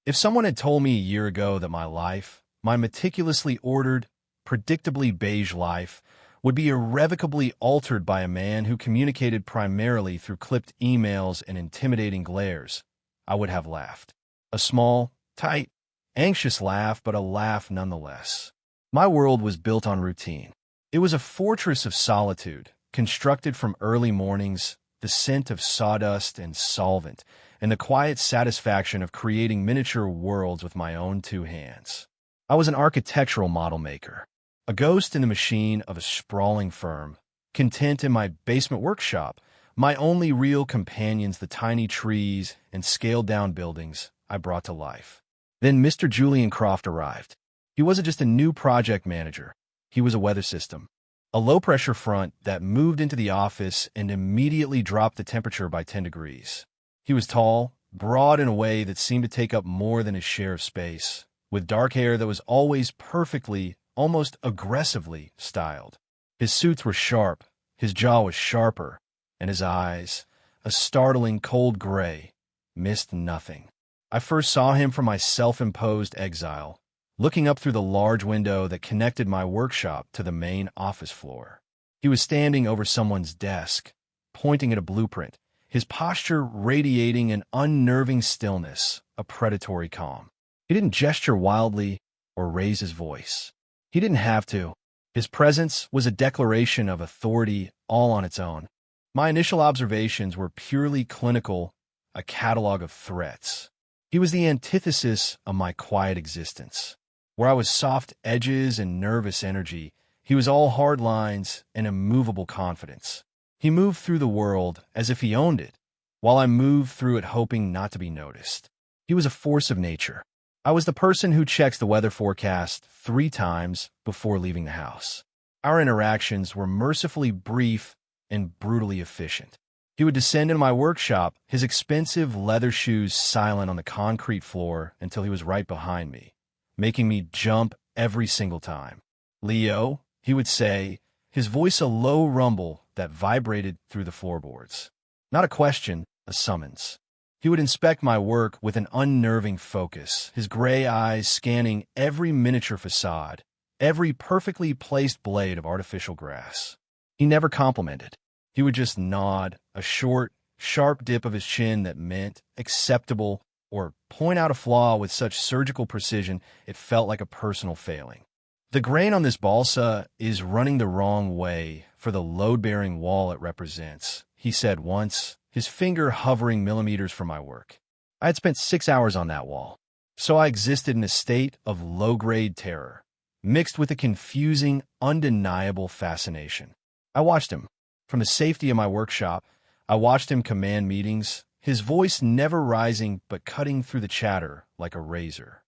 If someone had told me a year ago that my life, my meticulously ordered, predictably beige life, would be irrevocably altered by a man who communicated primarily through clipped emails and intimidating glares, I would have laughed. A small, tight, anxious laugh, but a laugh nonetheless. My world was built on routine. It was a fortress of solitude, constructed from early mornings, the scent of sawdust and solvent, and the quiet satisfaction of creating miniature worlds with my own two hands. I was an architectural model maker, a ghost in the machine of a sprawling firm, content in my basement workshop, my only real companions the tiny trees and scaled-down buildings I brought to life. Then Mr. Julian Croft arrived. He wasn't just a new project manager. He was a weather system, a low-pressure front that moved into the office and immediately dropped the temperature by 10 degrees. He was tall, broad in a way that seemed to take up more than his share of space, with dark hair that was always perfectly, almost aggressively styled. His suits were sharp, his jaw was sharper, and his eyes, a startling cold gray, missed nothing. I first saw him from my self-imposed exile, looking up through the large window that connected my workshop to the main office floor. He was standing over someone's desk, pointing at a blueprint, his posture radiating an unnerving stillness, a predatory calm. He didn't gesture wildly or raise his voice. He didn't have to. His presence was a declaration of authority all on its own. My initial observations were purely clinical, a catalog of threats. He was the antithesis of my quiet existence. Where I was soft edges and nervous energy, he was all hard lines and immovable confidence. He moved through the world as if he owned it, while I moved through it hoping not to be noticed. He was a force of nature. I was the person who checks the weather forecast 3 times before leaving the house. Our interactions were mercifully brief and brutally efficient. He would descend into my workshop, his expensive leather shoes silent on the concrete floor until he was right behind me, making me jump every single time. "Leo," he would say, his voice a low rumble that vibrated through the floorboards. Not a question, a summons. He would inspect my work with an unnerving focus, his gray eyes scanning every miniature facade, every perfectly placed blade of artificial grass. He never complimented. He would just nod, a short, sharp dip of his chin that meant acceptable, or point out a flaw with such surgical precision it felt like a personal failing. "The grain on this balsa is running the wrong way for the load-bearing wall it represents," he said once, his finger hovering millimeters from my work. I had spent 6 hours on that wall, so I existed in a state of low-grade terror, mixed with a confusing, undeniable fascination. I watched him. From the safety of my workshop, I watched him command meetings, his voice never rising but cutting through the chatter like a razor.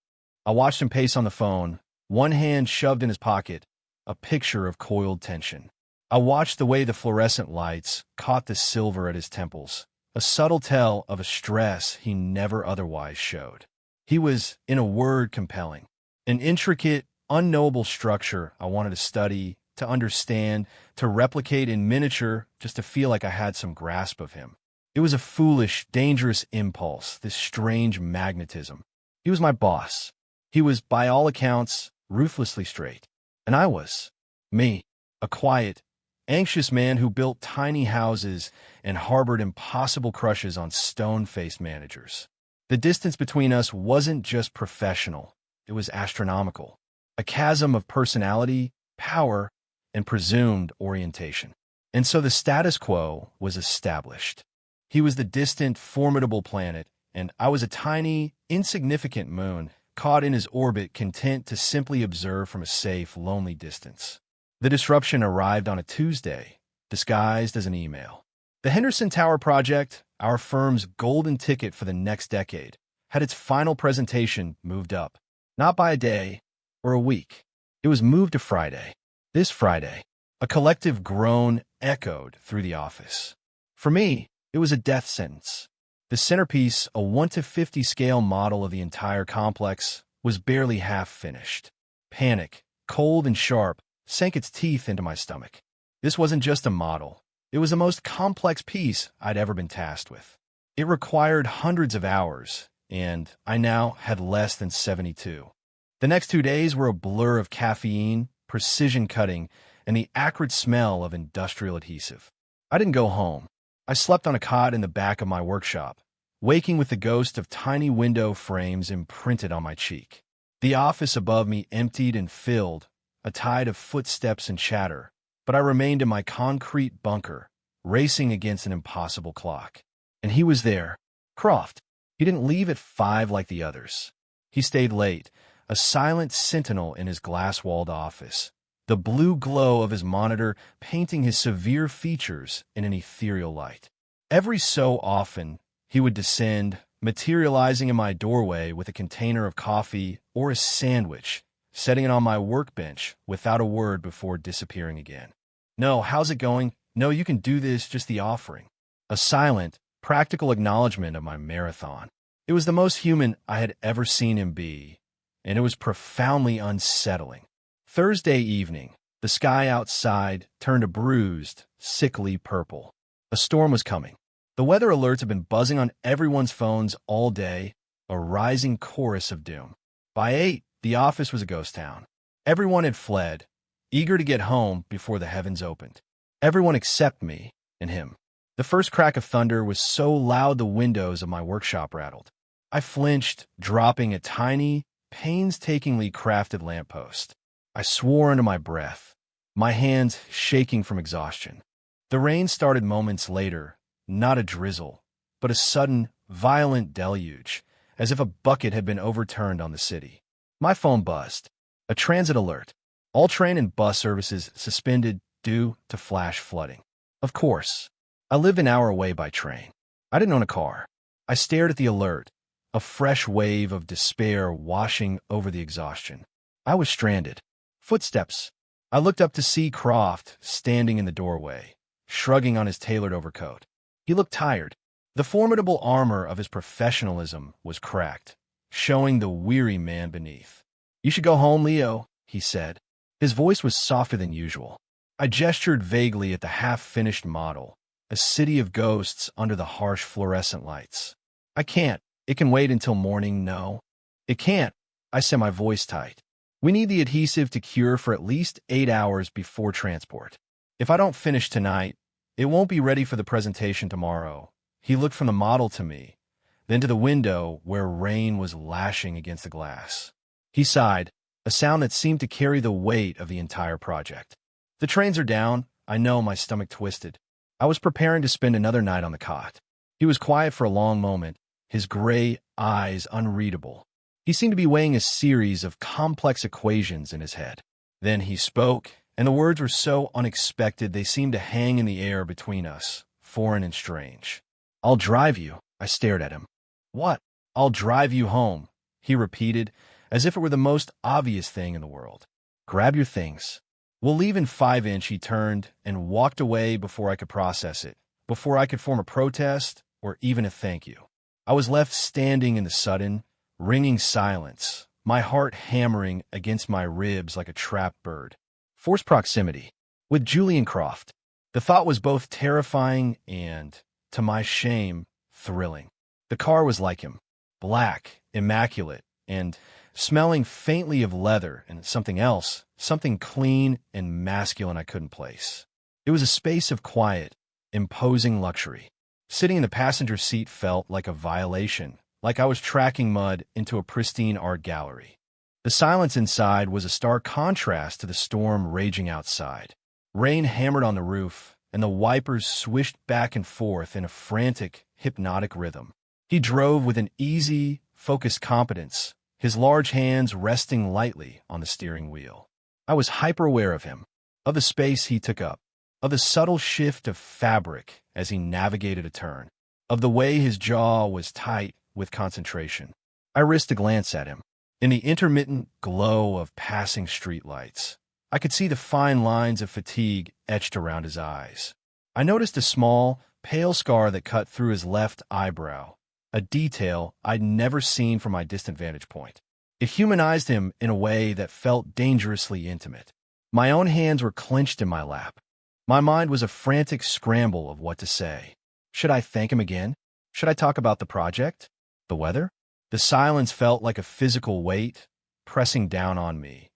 I watched him pace on the phone, one hand shoved in his pocket, a picture of coiled tension. I watched the way the fluorescent lights caught the silver at his temples, a subtle tell of a stress he never otherwise showed. He was, in a word, compelling. An intricate, unknowable structure I wanted to study, to understand, to replicate in miniature, just to feel like I had some grasp of him. It was a foolish, dangerous impulse, this strange magnetism. He was my boss. He was, by all accounts, ruthlessly straight. And I was me, a quiet, anxious man who built tiny houses and harbored impossible crushes on stone-faced managers. The distance between us wasn't just professional, it was astronomical. A chasm of personality, power, and presumed orientation. And so the status quo was established. He was the distant, formidable planet, and I was a tiny, insignificant moon, caught in his orbit, content to simply observe from a safe, lonely distance. The disruption arrived on a Tuesday, disguised as an email. The Henderson Tower project, our firm's golden ticket for the next decade, had its final presentation moved up. Not by a day or a week. It was moved to Friday. This Friday. A collective groan echoed through the office. For me, it was a death sentence. The centerpiece, a 1:50 scale model of the entire complex, was barely half finished. Panic, cold and sharp, sank its teeth into my stomach. This wasn't just a model. It was the most complex piece I'd ever been tasked with. It required hundreds of hours, and I now had less than 72. The next 2 days were a blur of caffeine, precision cutting, and the acrid smell of industrial adhesive. I didn't go home. I slept on a cot in the back of my workshop, waking with the ghost of tiny window frames imprinted on my cheek. The office above me emptied and filled, a tide of footsteps and chatter, but I remained in my concrete bunker, racing against an impossible clock. And he was there, Croft. He didn't leave at 5 like the others. He stayed late, a silent sentinel in his glass-walled office, the blue glow of his monitor painting his severe features in an ethereal light. Every so often, he would descend, materializing in my doorway with a container of coffee or a sandwich, setting it on my workbench without a word before disappearing again. "No, how's it going? No, you can do this, just the offering." A silent, practical acknowledgement of my marathon. It was the most human I had ever seen him be, and it was profoundly unsettling. Thursday evening, the sky outside turned a bruised, sickly purple. A storm was coming. The weather alerts had been buzzing on everyone's phones all day, a rising chorus of doom. By 8, the office was a ghost town. Everyone had fled, eager to get home before the heavens opened. Everyone except me and him. The first crack of thunder was so loud the windows of my workshop rattled. I flinched, dropping a tiny, painstakingly crafted lamppost. I swore under my breath, my hands shaking from exhaustion. The rain started moments later, not a drizzle, but a sudden, violent deluge, as if a bucket had been overturned on the city. My phone buzzed. A transit alert. All train and bus services suspended due to flash flooding. Of course. I lived an hour away by train. I didn't own a car. I stared at the alert, a fresh wave of despair washing over the exhaustion. I was stranded. Footsteps. I looked up to see Croft standing in the doorway, shrugging on his tailored overcoat. He looked tired. The formidable armor of his professionalism was cracked, showing the weary man beneath. "You should go home, Leo," he said. His voice was softer than usual. I gestured vaguely at the half-finished model, a city of ghosts under the harsh fluorescent lights. "I can't. It can wait until morning, no." "It can't," I said, my voice tight. "We need the adhesive to cure for at least 8 hours before transport. If I don't finish tonight, it won't be ready for the presentation tomorrow." He looked from the model to me, then to the window where rain was lashing against the glass. He sighed, a sound that seemed to carry the weight of the entire project. "The trains are down." I know, my stomach twisted. I was preparing to spend another night on the cot. He was quiet for a long moment, his gray eyes unreadable. He seemed to be weighing a series of complex equations in his head. Then he spoke, and the words were so unexpected they seemed to hang in the air between us, foreign and strange. "I'll drive you." I stared at him. "What?" "I'll drive you home," he repeated, as if it were the most obvious thing in the world. "Grab your things. We'll leave in 5-inch." He turned and walked away before I could process it, before I could form a protest or even a thank you. I was left standing in the sudden, ringing silence, my heart hammering against my ribs like a trapped bird. Forced proximity with Julian Croft. The thought was both terrifying and, to my shame, thrilling. The car was like him, black, immaculate, and smelling faintly of leather and something else, something clean and masculine I couldn't place. It was a space of quiet, imposing luxury. Sitting in the passenger seat felt like a violation, like I was tracking mud into a pristine art gallery. The silence inside was a stark contrast to the storm raging outside. Rain hammered on the roof, and the wipers swished back and forth in a frantic, hypnotic rhythm. He drove with an easy, focused competence, his large hands resting lightly on the steering wheel. I was hyper-aware of him, of the space he took up, of the subtle shift of fabric as he navigated a turn, of the way his jaw was tight with concentration. I risked a glance at him. In the intermittent glow of passing streetlights, I could see the fine lines of fatigue etched around his eyes. I noticed a small, pale scar that cut through his left eyebrow, a detail I'd never seen from my distant vantage point. It humanized him in a way that felt dangerously intimate. My own hands were clenched in my lap. My mind was a frantic scramble of what to say. Should I thank him again? Should I talk about the project? The weather? The silence felt like a physical weight pressing down on me,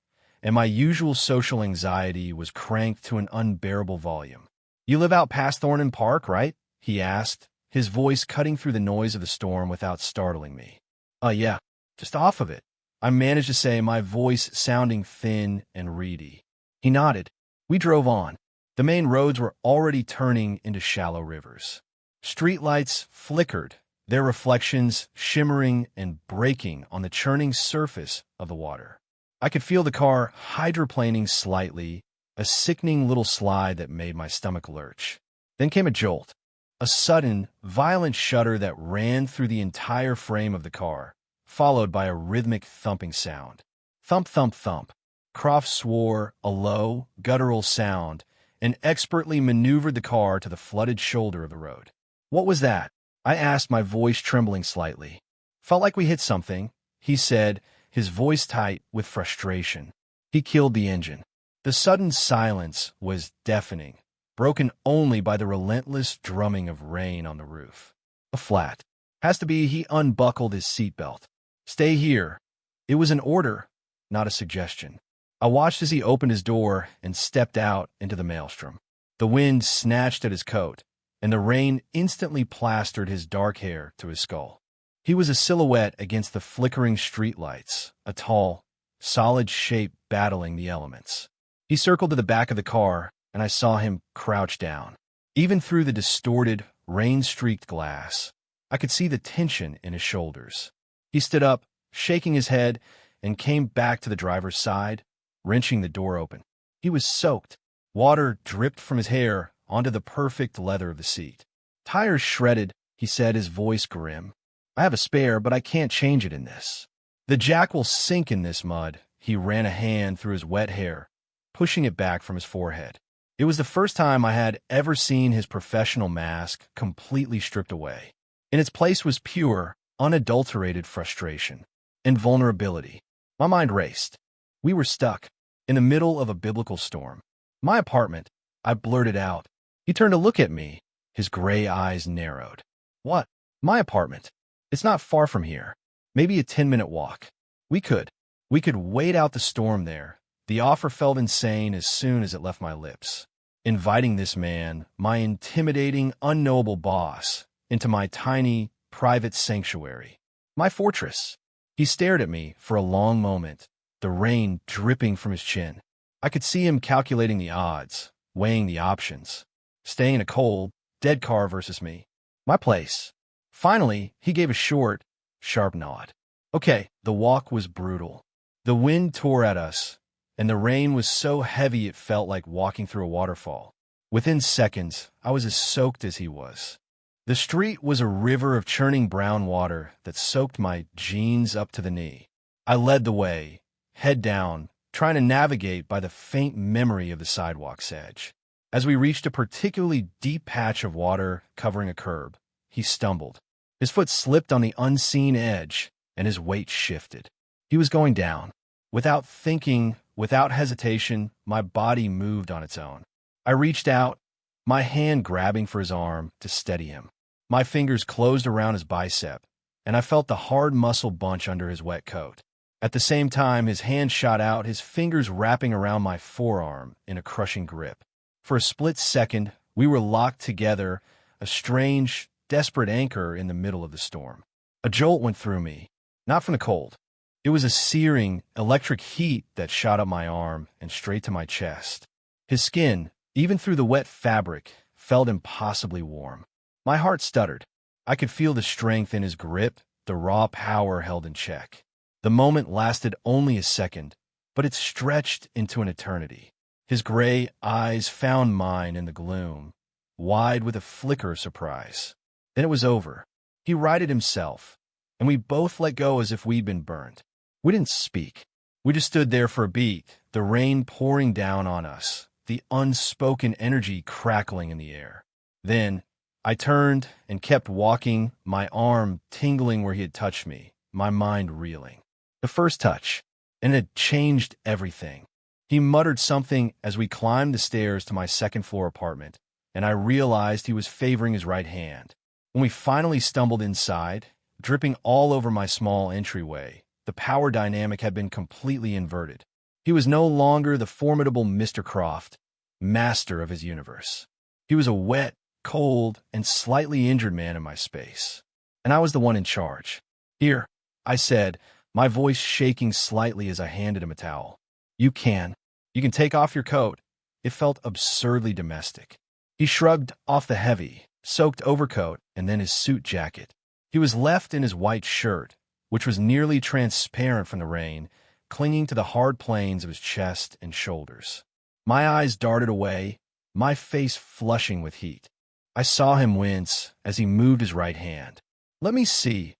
and my usual social anxiety was cranked to an unbearable volume. "You live out past Thornton Park, right?" he asked, his voice cutting through the noise of the storm without startling me. Yeah, just off of it," I managed to say, my voice sounding thin and reedy. He nodded. We drove on. The main roads were already turning into shallow rivers. Streetlights flickered, their reflections shimmering and breaking on the churning surface of the water. I could feel the car hydroplaning slightly, a sickening little slide that made my stomach lurch. Then came a jolt, a sudden, violent shudder that ran through the entire frame of the car, followed by a rhythmic thumping sound. Thump, thump, thump. Croft swore, a low, guttural sound, and expertly maneuvered the car to the flooded shoulder of the road. "What was that?" I asked, my voice trembling slightly. "Felt like we hit something," he said, his voice tight with frustration. "He killed the engine." The sudden silence was deafening, broken only by the relentless drumming of rain on the roof. A flat. Has to be. He unbuckled his seatbelt. "Stay here." It was an order, not a suggestion. I watched as he opened his door and stepped out into the maelstrom. The wind snatched at his coat, and the rain instantly plastered his dark hair to his skull. He was a silhouette against the flickering streetlights, a tall, solid shape battling the elements. He circled to the back of the car, and I saw him crouch down. Even through the distorted, rain-streaked glass, I could see the tension in his shoulders. He stood up, shaking his head, and came back to the driver's side, wrenching the door open. He was soaked. Water dripped from his hair onto the perfect leather of the seat. "Tires shredded," he said, his voice grim. "I have a spare, but I can't change it in this. The jack will sink in this mud." He ran a hand through his wet hair, pushing it back from his forehead. It was the first time I had ever seen his professional mask completely stripped away. In its place was pure, unadulterated frustration and vulnerability. My mind raced. We were stuck in the middle of a biblical storm. "My apartment," I blurted out. He turned to look at me, his gray eyes narrowed. "What?" "My apartment. It's not far from here. Maybe a 10-minute walk. We could wait out the storm there." The offer felt insane as soon as it left my lips. Inviting this man, my intimidating, unknowable boss, into my tiny, private sanctuary. My fortress. He stared at me for a long moment, the rain dripping from his chin. I could see him calculating the odds, weighing the options. Staying in a cold, dead car versus me. My place. Finally, he gave a short, sharp nod. Okay, the walk was brutal. The wind tore at us, and the rain was so heavy it felt like walking through a waterfall. Within seconds, I was as soaked as he was. The street was a river of churning brown water that soaked my jeans up to the knee. I led the way, head down, trying to navigate by the faint memory of the sidewalk's edge. As we reached a particularly deep patch of water covering a curb, he stumbled. His foot slipped on the unseen edge, and his weight shifted. He was going down. Without thinking, without hesitation, my body moved on its own. I reached out, my hand grabbing for his arm to steady him. My fingers closed around his bicep, and I felt the hard muscle bunch under his wet coat. At the same time, his hand shot out, his fingers wrapping around my forearm in a crushing grip. For a split second, we were locked together, a strange, desperate anchor in the middle of the storm. A jolt went through me, not from the cold. It was a searing, electric heat that shot up my arm and straight to my chest. His skin, even through the wet fabric, felt impossibly warm. My heart stuttered. I could feel the strength in his grip, the raw power held in check. The moment lasted only a second, but it stretched into an eternity. His gray eyes found mine in the gloom, wide with a flicker of surprise. Then it was over. He righted himself, and we both let go as if we'd been burned. We didn't speak. We just stood there for a beat, the rain pouring down on us, the unspoken energy crackling in the air. Then I turned and kept walking, my arm tingling where he had touched me, my mind reeling. The first touch, and it had changed everything. He muttered something as we climbed the stairs to my second-floor apartment, and I realized he was favoring his right hand. When we finally stumbled inside, dripping all over my small entryway. The power dynamic had been completely inverted. He was no longer the formidable Mr. Croft, master of his universe. He was a wet, cold, and slightly injured man in my space. And I was the one in charge. "Here," I said, my voice shaking slightly as I handed him a towel. You can take off your coat." It felt absurdly domestic. He shrugged off the heavy, soaked overcoat and then his suit jacket. He was left in his white shirt, which was nearly transparent from the rain, clinging to the hard planes of his chest and shoulders. My eyes darted away, my face flushing with heat. I saw him wince as he moved his right hand. "Let me see,"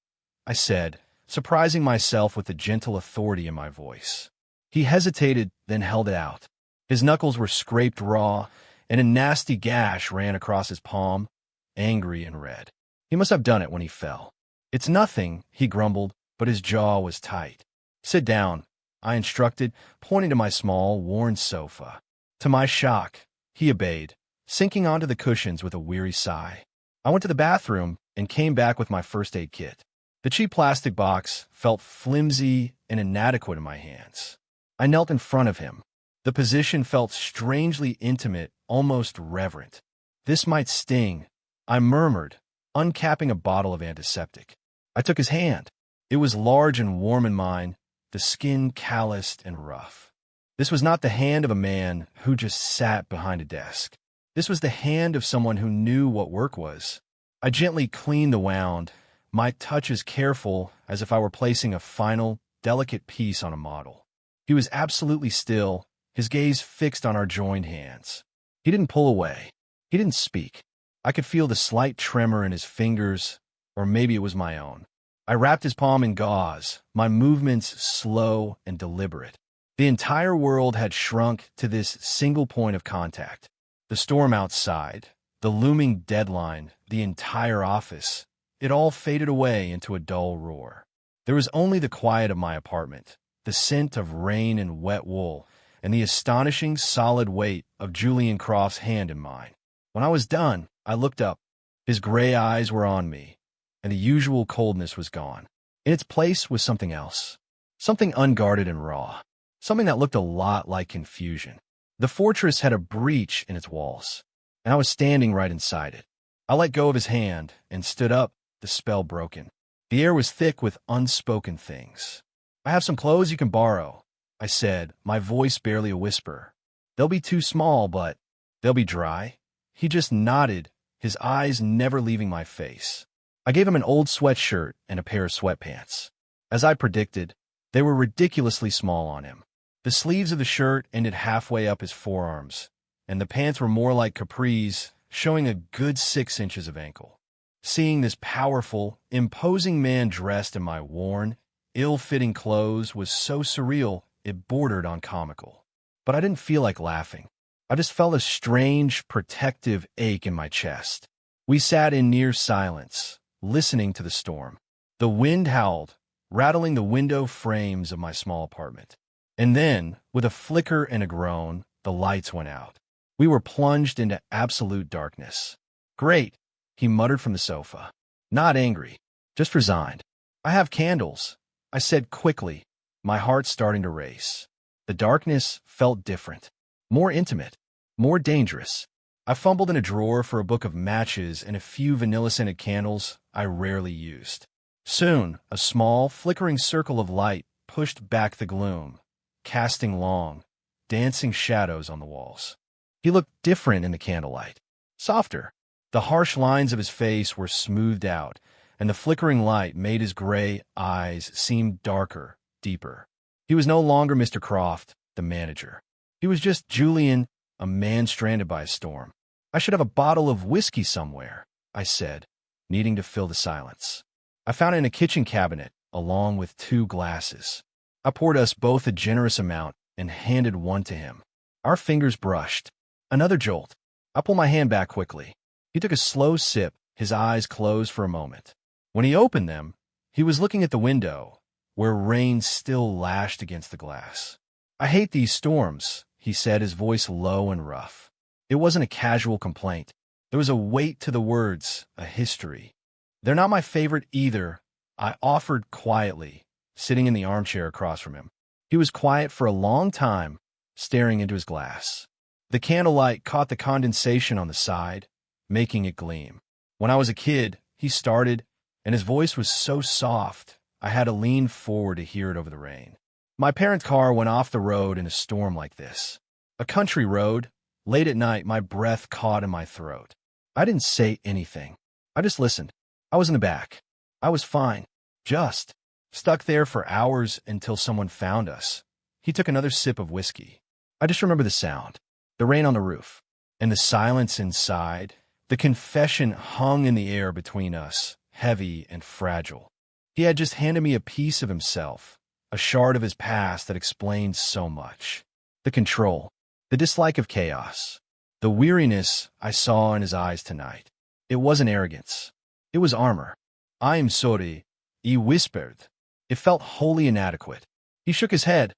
I said, surprising myself with the gentle authority in my voice. He hesitated, then held it out. His knuckles were scraped raw, and a nasty gash ran across his palm, angry and red. He must have done it when he fell. "It's nothing," he grumbled, but his jaw was tight. "Sit down," I instructed, pointing to my small, worn sofa. To my shock, he obeyed, sinking onto the cushions with a weary sigh. I went to the bathroom and came back with my first aid kit. The cheap plastic box felt flimsy and inadequate in my hands. I knelt in front of him. The position felt strangely intimate, almost reverent. "This might sting," I murmured, uncapping a bottle of antiseptic. I took his hand. It was large and warm in mine, the skin calloused and rough. This was not the hand of a man who just sat behind a desk. This was the hand of someone who knew what work was. I gently cleaned the wound, my touch as careful as if I were placing a final, delicate piece on a model. He was absolutely still, his gaze fixed on our joined hands. He didn't pull away. He didn't speak. I could feel the slight tremor in his fingers, or maybe it was my own. I wrapped his palm in gauze, my movements slow and deliberate. The entire world had shrunk to this single point of contact. The storm outside, the looming deadline, the entire office, it all faded away into a dull roar. There was only the quiet of my apartment, the scent of rain and wet wool, and the astonishing solid weight of Julian Croft's hand in mine. When I was done, I looked up. His gray eyes were on me, and the usual coldness was gone. In its place was something else, something unguarded and raw, something that looked a lot like confusion. The fortress had a breach in its walls, and I was standing right inside it. I let go of his hand and stood up, the spell broken. The air was thick with unspoken things. "I have some clothes you can borrow," I said, my voice barely a whisper. "They'll be too small, but they'll be dry." He just nodded, his eyes never leaving my face. I gave him an old sweatshirt and a pair of sweatpants. As I predicted, they were ridiculously small on him. The sleeves of the shirt ended halfway up his forearms, and the pants were more like capris, showing a good 6 inches of ankle. Seeing this powerful, imposing man dressed in my worn, ill-fitting clothes was so surreal it bordered on comical. But I didn't feel like laughing. I just felt a strange, protective ache in my chest. We sat in near silence, listening to the storm. The wind howled, rattling the window frames of my small apartment. And then, with a flicker and a groan, the lights went out. We were plunged into absolute darkness. "Great," he muttered from the sofa. Not angry, just resigned. "I have candles," I said quickly, my heart starting to race. The darkness felt different, more intimate, more dangerous. I fumbled in a drawer for a book of matches and a few vanilla-scented candles I rarely used. Soon, a small, flickering circle of light pushed back the gloom, casting long, dancing shadows on the walls. He looked different in the candlelight, softer. The harsh lines of his face were smoothed out, and the flickering light made his gray eyes seem darker, deeper. He was no longer Mr. Croft, the manager. He was just Julian, a man stranded by a storm. "I should have a bottle of whiskey somewhere," I said, needing to fill the silence. I found it in a kitchen cabinet, along with 2 glasses. I poured us both a generous amount and handed one to him. Our fingers brushed. Another jolt. I pulled my hand back quickly. He took a slow sip, his eyes closed for a moment. When he opened them, he was looking at the window, where rain still lashed against the glass. "I hate these storms," he said, his voice low and rough. It wasn't a casual complaint. There was a weight to the words, a history. "They're not my favorite either," I offered quietly, sitting in the armchair across from him. He was quiet for a long time, staring into his glass. The candlelight caught the condensation on the side, making it gleam. When I was a kid, he started, and his voice was so soft, I had to lean forward to hear it over the rain. My parents' car went off the road in a storm like this. A country road. Late at night, my breath caught in my throat. I didn't say anything. I just listened. I was in the back. I was fine. Just. Stuck there for hours until someone found us. He took another sip of whiskey. I just remember the sound. The rain on the roof. And the silence inside. The confession hung in the air between us, heavy and fragile. He had just handed me a piece of himself, a shard of his past that explained so much. The control. The dislike of chaos. The weariness I saw in his eyes tonight. It wasn't arrogance. It was armor. "I am sorry," he whispered. It felt wholly inadequate. He shook his head,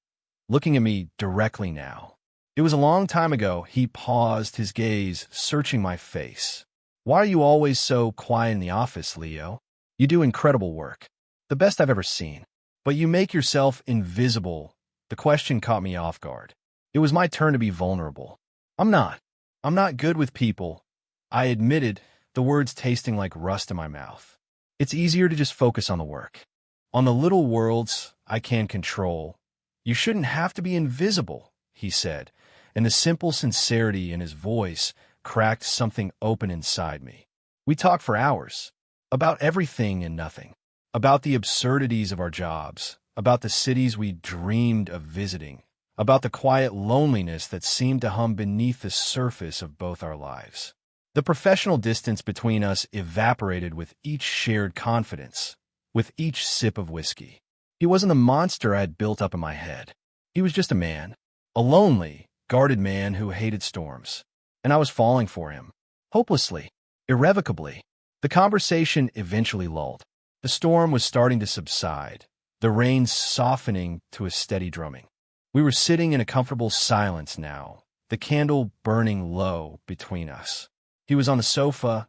looking at me directly now. It was a long time ago. He paused, his gaze searching my face. "Why are you always so quiet in the office, Leo? You do incredible work. The best I've ever seen. But you make yourself invisible." The question caught me off guard. It was my turn to be vulnerable. I'm not good with people," I admitted, the words tasting like rust in my mouth. "It's easier to just focus on the work. On the little worlds I can control." "You shouldn't have to be invisible," he said, and the simple sincerity in his voice cracked something open inside me. We talked for hours, about everything and nothing, about the absurdities of our jobs, about the cities we dreamed of visiting, about the quiet loneliness that seemed to hum beneath the surface of both our lives. The professional distance between us evaporated with each shared confidence, with each sip of whiskey. He wasn't the monster I had built up in my head. He was just a man, a lonely, guarded man who hated storms. And I was falling for him, hopelessly, irrevocably. The conversation eventually lulled. The storm was starting to subside, the rain softening to a steady drumming. We were sitting in a comfortable silence now, the candle burning low between us. He was on the sofa,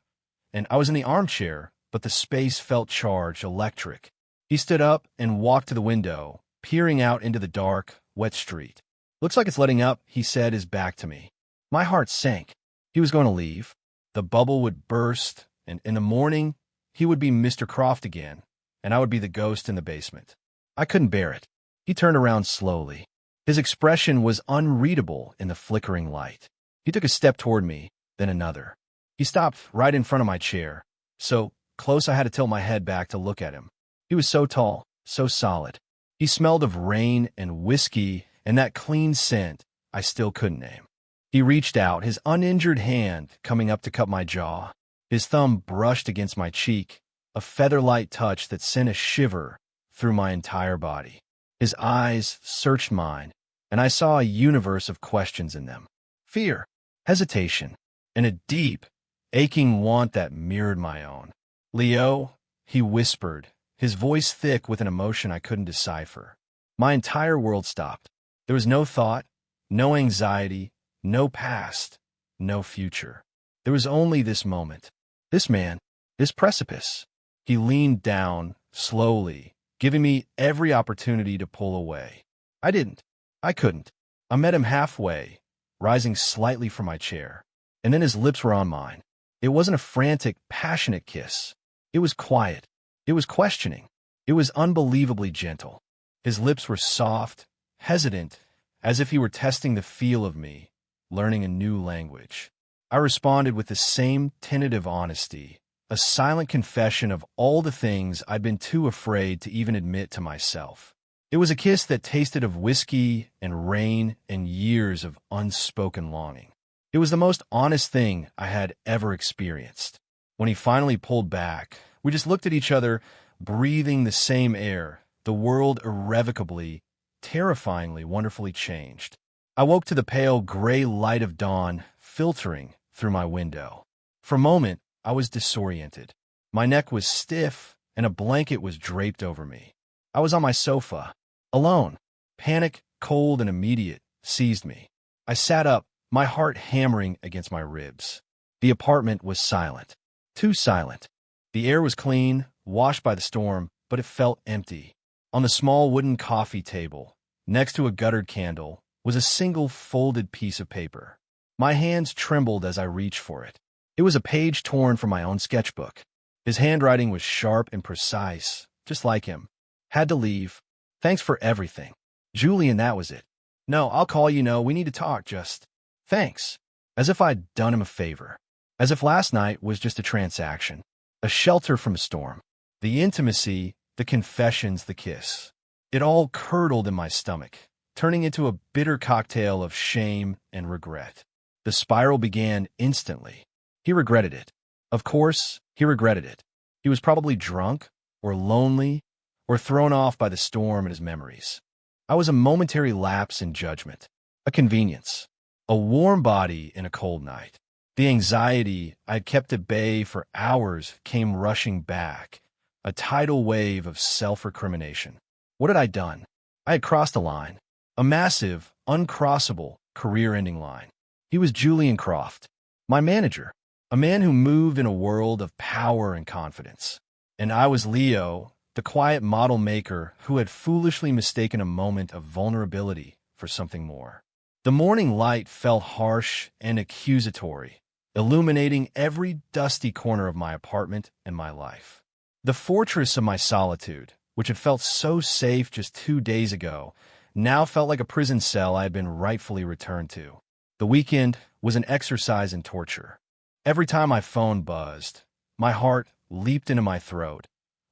and I was in the armchair, but the space felt charged, electric. He stood up and walked to the window, peering out into the dark, wet street. "Looks like it's letting up," he said, his back to me. My heart sank. He was going to leave. The bubble would burst, and in the morning, he would be Mr. Croft again, and I would be the ghost in the basement. I couldn't bear it. He turned around slowly. His expression was unreadable in the flickering light. He took a step toward me, then another. He stopped right in front of my chair, so close I had to tilt my head back to look at him. He was so tall, so solid. He smelled of rain and whiskey and that clean scent I still couldn't name. He reached out, his uninjured hand coming up to cup my jaw. His thumb brushed against my cheek, a feather-light touch that sent a shiver through my entire body. His eyes searched mine, and I saw a universe of questions in them. Fear, hesitation, and a deep, aching want that mirrored my own. "Leo," he whispered, his voice thick with an emotion I couldn't decipher. My entire world stopped. There was no thought, no anxiety, no past, no future. There was only this moment, this man, this precipice. He leaned down, slowly, giving me every opportunity to pull away. I didn't. I couldn't. I met him halfway, rising slightly from my chair, and then his lips were on mine. It wasn't a frantic, passionate kiss. It was quiet. It was questioning. It was unbelievably gentle. His lips were soft, hesitant, as if he were testing the feel of me, learning a new language. I responded with the same tentative honesty, a silent confession of all the things I'd been too afraid to even admit to myself. It was a kiss that tasted of whiskey and rain and years of unspoken longing. It was the most honest thing I had ever experienced. When he finally pulled back, we just looked at each other, breathing the same air, the world irrevocably, terrifyingly, wonderfully changed. I woke to the pale gray light of dawn filtering through my window. For a moment, I was disoriented. My neck was stiff, and a blanket was draped over me. I was on my sofa, alone. Panic, cold and immediate, seized me. I sat up, my heart hammering against my ribs. The apartment was silent. Too silent. The air was clean, washed by the storm, but it felt empty. On the small wooden coffee table, next to a guttered candle, was a single folded piece of paper. My hands trembled as I reached for it. It was a page torn from my own sketchbook. His handwriting was sharp and precise, just like him. Had to leave. Thanks for everything. Julian, that was it. No, I'll call you. No, we need to talk, just. Thanks. As if I'd done him a favor. As if last night was just a transaction. A shelter from a storm. The intimacy, the confessions, the kiss. It all curdled in my stomach, turning into a bitter cocktail of shame and regret. The spiral began instantly. He regretted it. Of course, he regretted it. He was probably drunk, or lonely, or thrown off by the storm in his memories. I was a momentary lapse in judgment, a convenience, a warm body in a cold night. The anxiety I'd kept at bay for hours came rushing back, a tidal wave of self-recrimination. What had I done? I had crossed a line, a massive, uncrossable, career-ending line. He was Julian Croft, my manager, a man who moved in a world of power and confidence. And I was Leo, the quiet model maker who had foolishly mistaken a moment of vulnerability for something more. The morning light fell harsh and accusatory, illuminating every dusty corner of my apartment and my life. The fortress of my solitude, which had felt so safe just 2 days ago, now felt like a prison cell I had been rightfully returned to. The weekend was an exercise in torture. Every time my phone buzzed, my heart leaped into my throat,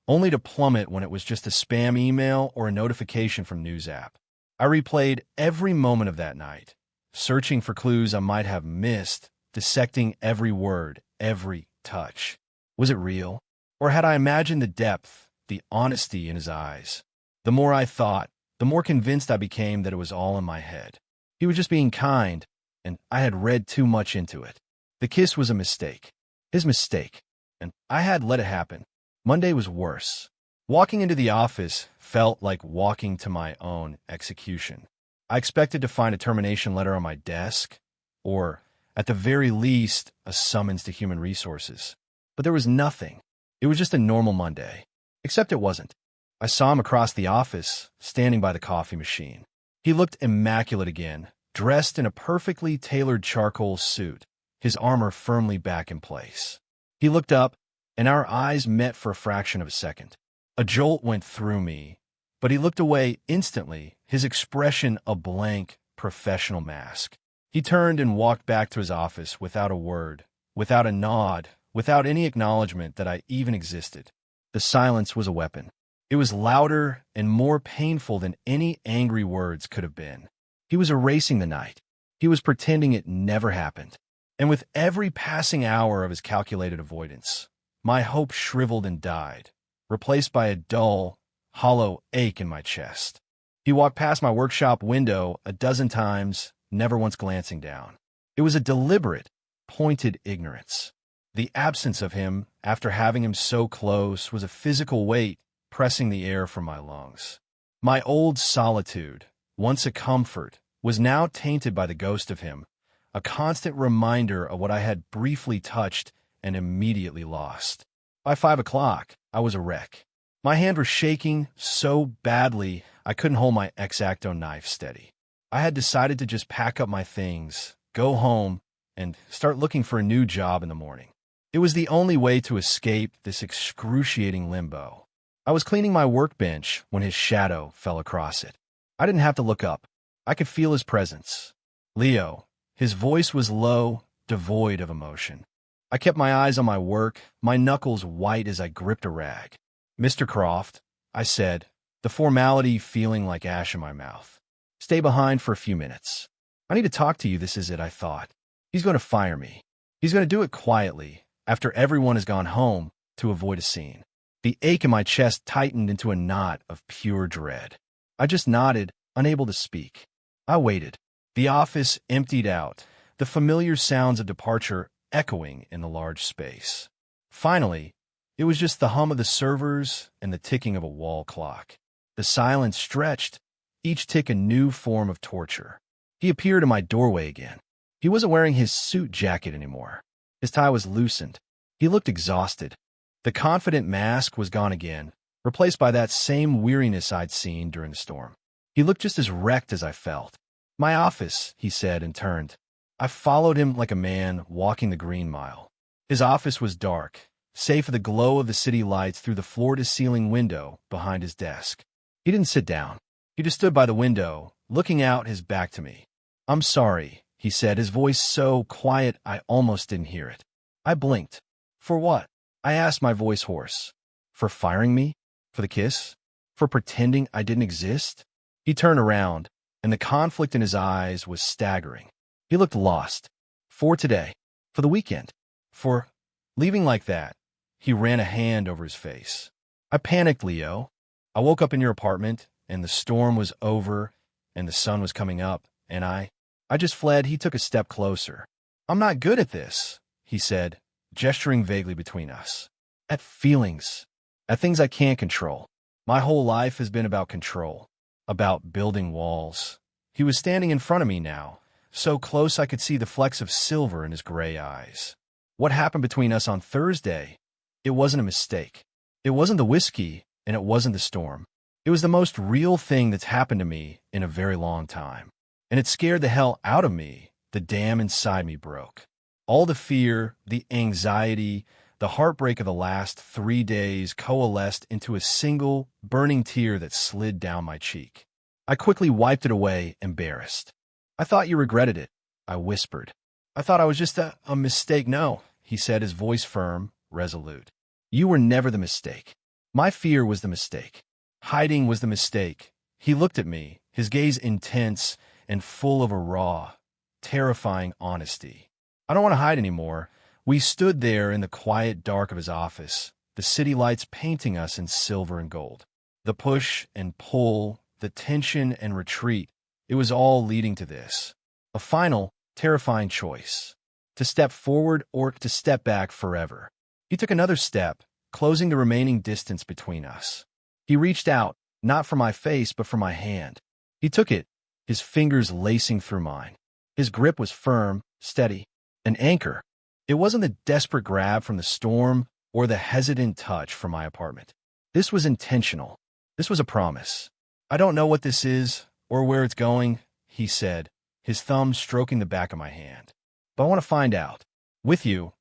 only to plummet when it was just a spam email or a notification from news app. I replayed every moment of that night, searching for clues I might have missed, dissecting every word, every touch. Was it real? Or had I imagined the depth, the honesty in his eyes? The more I thought, the more convinced I became that it was all in my head. He was just being kind, and I had read too much into it. The kiss was a mistake. His mistake. And I had let it happen. Monday was worse. Walking into the office felt like walking to my own execution. I expected to find a termination letter on my desk, or, at the very least, a summons to human resources. But there was nothing. It was just a normal Monday. Except it wasn't. I saw him across the office, standing by the coffee machine. He looked immaculate again, dressed in a perfectly tailored charcoal suit, his armor firmly back in place. He looked up, and our eyes met for a fraction of a second. A jolt went through me, but he looked away instantly, his expression a blank, professional mask. He turned and walked back to his office without a word, without a nod, without any acknowledgement that I even existed. The silence was a weapon. It was louder and more painful than any angry words could have been. He was erasing the night. He was pretending it never happened. And with every passing hour of his calculated avoidance, my hope shriveled and died, replaced by a dull, hollow ache in my chest. He walked past my workshop window a dozen times, never once glancing down. It was a deliberate, pointed ignorance. The absence of him, after having him so close, was a physical weight pressing the air from my lungs. My old solitude, once a comfort, was now tainted by the ghost of him, a constant reminder of what I had briefly touched and immediately lost. By 5 o'clock, I was a wreck. My hand was shaking so badly I couldn't hold my X-Acto knife steady. I had decided to just pack up my things, go home, and start looking for a new job in the morning. It was the only way to escape this excruciating limbo. I was cleaning my workbench when his shadow fell across it. I didn't have to look up. I could feel his presence. Leo. His voice was low, devoid of emotion. I kept my eyes on my work, my knuckles white as I gripped a rag. "Mr. Croft," I said, the formality feeling like ash in my mouth. "Stay behind for a few minutes. I need to talk to you, this is it," I thought. He's going to fire me. He's going to do it quietly, after everyone has gone home, to avoid a scene. The ache in my chest tightened into a knot of pure dread. I just nodded, unable to speak. I waited. The office emptied out, the familiar sounds of departure echoing in the large space. Finally, it was just the hum of the servers and the ticking of a wall clock. The silence stretched, each tick a new form of torture. He appeared in my doorway again. He wasn't wearing his suit jacket anymore. His tie was loosened. He looked exhausted. The confident mask was gone again, replaced by that same weariness I'd seen during the storm. He looked just as wrecked as I felt. "My office," he said and turned. I followed him like a man walking the Green Mile. His office was dark, save for the glow of the city lights through the floor-to-ceiling window behind his desk. He didn't sit down. He just stood by the window, looking out, his back to me. "I'm sorry," he said, his voice so quiet I almost didn't hear it. I blinked. "For what?" I asked, my voice hoarse. "For firing me? For the kiss? For pretending I didn't exist?" He turned around, and the conflict in his eyes was staggering. He looked lost. "For today. For the weekend. For leaving like that." He ran a hand over his face. "I panicked, Leo. I woke up in your apartment, and the storm was over, and the sun was coming up, and I just fled." He took a step closer. "I'm not good at this," he said, gesturing vaguely between us. "At feelings. At things I can't control. My whole life has been about control. About building walls." He was standing in front of me now, so close I could see the flecks of silver in his gray eyes. "What happened between us on Thursday? It wasn't a mistake. It wasn't the whiskey, and it wasn't the storm. It was the most real thing that's happened to me in a very long time. And it scared the hell out of me. The dam inside me broke. All the fear, the anxiety, the heartbreak of the last 3 days coalesced into a single, burning tear that slid down my cheek. I quickly wiped it away, embarrassed. "I thought you regretted it," I whispered. "I thought I was just a mistake." "No," he said, his voice firm, resolute. "You were never the mistake. My fear was the mistake. Hiding was the mistake." He looked at me, his gaze intense and full of a raw, terrifying honesty. "I don't want to hide anymore." We stood there in the quiet dark of his office, the city lights painting us in silver and gold. The push and pull, the tension and retreat, it was all leading to this. A final, terrifying choice. To step forward or to step back forever. He took another step, closing the remaining distance between us. He reached out, not for my face, but for my hand. He took it, his fingers lacing through mine. His grip was firm, steady, an anchor. It wasn't the desperate grab from the storm or the hesitant touch from my apartment. This was intentional. This was a promise. "I don't know what this is or where it's going," he said, his thumb stroking the back of my hand. "But I want to find out. With you."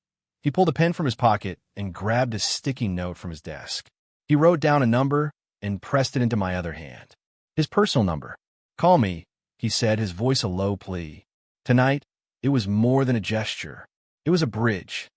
He pulled a pen from his pocket and grabbed a sticky note from his desk. He wrote down a number and pressed it into my other hand. His personal number. "Call me," he said, his voice a low plea. Tonight, it was more than a gesture. It was a bridge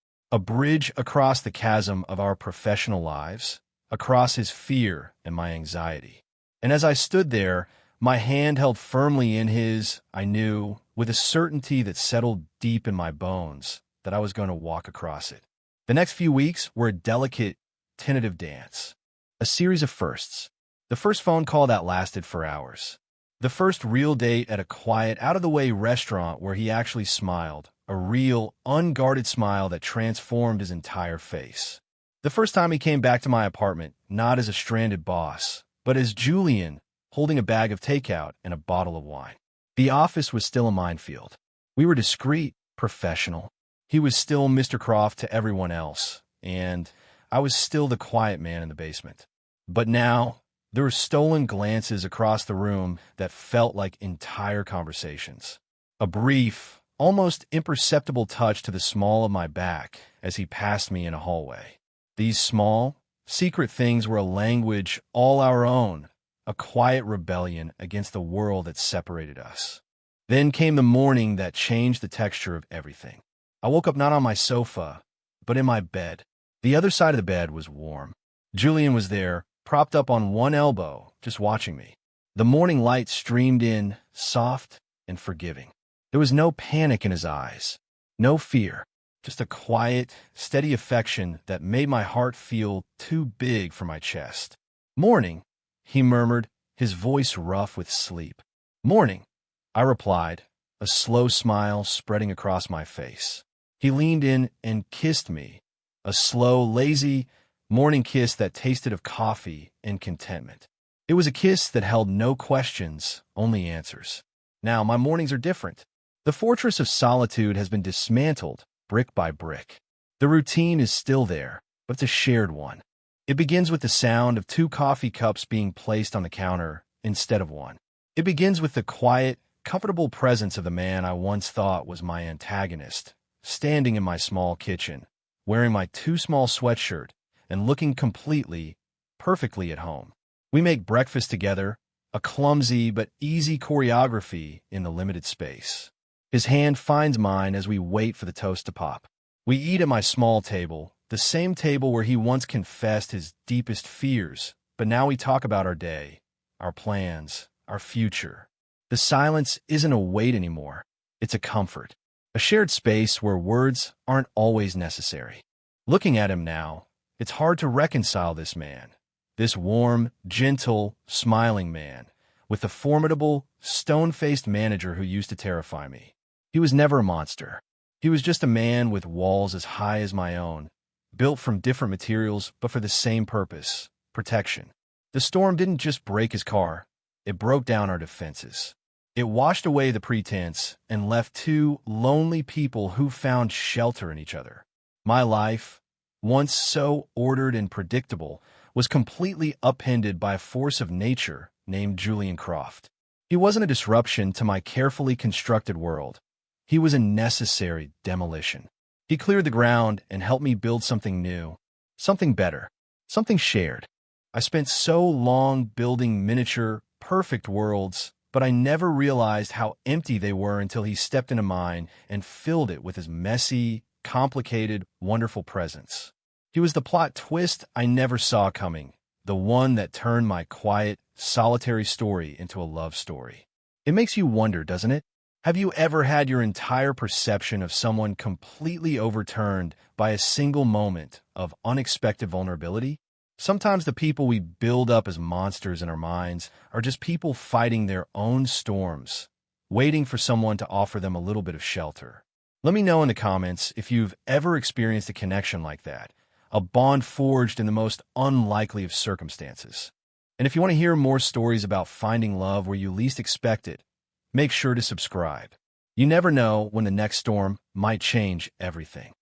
across the chasm of our professional lives, across his fear and my anxiety. And as I stood there, my hand held firmly in his, I knew, with a certainty that settled deep in my bones, that I was going to walk across it. The next few weeks were a delicate, tentative dance, a series of firsts. The first phone call that lasted for hours. The first real date at a quiet, out-of-the-way restaurant where he actually smiled, a real, unguarded smile that transformed his entire face. The first time he came back to my apartment, not as a stranded boss, but as Julian, holding a bag of takeout and a bottle of wine. The office was still a minefield. We were discreet, professional. He was still Mr. Croft to everyone else, and I was still the quiet man in the basement. But now, there were stolen glances across the room that felt like entire conversations. A brief, almost imperceptible touch to the small of my back as he passed me in a hallway. These small, secret things were a language all our own, a quiet rebellion against the world that separated us. Then came the morning that changed the texture of everything. I woke up not on my sofa, but in my bed. The other side of the bed was warm. Julian was there, propped up on one elbow, just watching me. The morning light streamed in, soft and forgiving. There was no panic in his eyes, no fear, just a quiet, steady affection that made my heart feel too big for my chest. "Morning," he murmured, his voice rough with sleep. "Morning," I replied, a slow smile spreading across my face. He leaned in and kissed me, a slow, lazy, morning kiss that tasted of coffee and contentment. It was a kiss that held no questions, only answers. Now, my mornings are different. The fortress of solitude has been dismantled, brick by brick. The routine is still there, but it's a shared one. It begins with the sound of two coffee cups being placed on the counter instead of one. It begins with the quiet, comfortable presence of the man I once thought was my antagonist, standing in my small kitchen, wearing my too small sweatshirt and looking completely, perfectly at home. We make breakfast together, a clumsy but easy choreography in the limited space. His hand finds mine as we wait for the toast to pop. We eat at my small table, the same table where he once confessed his deepest fears, but now we talk about our day, our plans, our future. The silence isn't a weight anymore. It's a comfort, a shared space where words aren't always necessary. Looking at him now, it's hard to reconcile this man, this warm, gentle, smiling man, with the formidable, stone-faced manager who used to terrify me. He was never a monster. He was just a man with walls as high as my own, built from different materials but for the same purpose, protection. The storm didn't just break his car, it broke down our defenses. It washed away the pretense and left two lonely people who found shelter in each other. My life, once so ordered and predictable, was completely upended by a force of nature named Julian Croft. He wasn't a disruption to my carefully constructed world. He was a necessary demolition. He cleared the ground and helped me build something new, something better, something shared. I spent so long building miniature, perfect worlds, but I never realized how empty they were until he stepped into mine and filled it with his messy, complicated, wonderful presence. He was the plot twist I never saw coming, the one that turned my quiet, solitary story into a love story. It makes you wonder, doesn't it? Have you ever had your entire perception of someone completely overturned by a single moment of unexpected vulnerability? Sometimes the people we build up as monsters in our minds are just people fighting their own storms, waiting for someone to offer them a little bit of shelter. Let me know in the comments if you've ever experienced a connection like that, a bond forged in the most unlikely of circumstances. And if you want to hear more stories about finding love where you least expect it, make sure to subscribe. You never know when the next storm might change everything.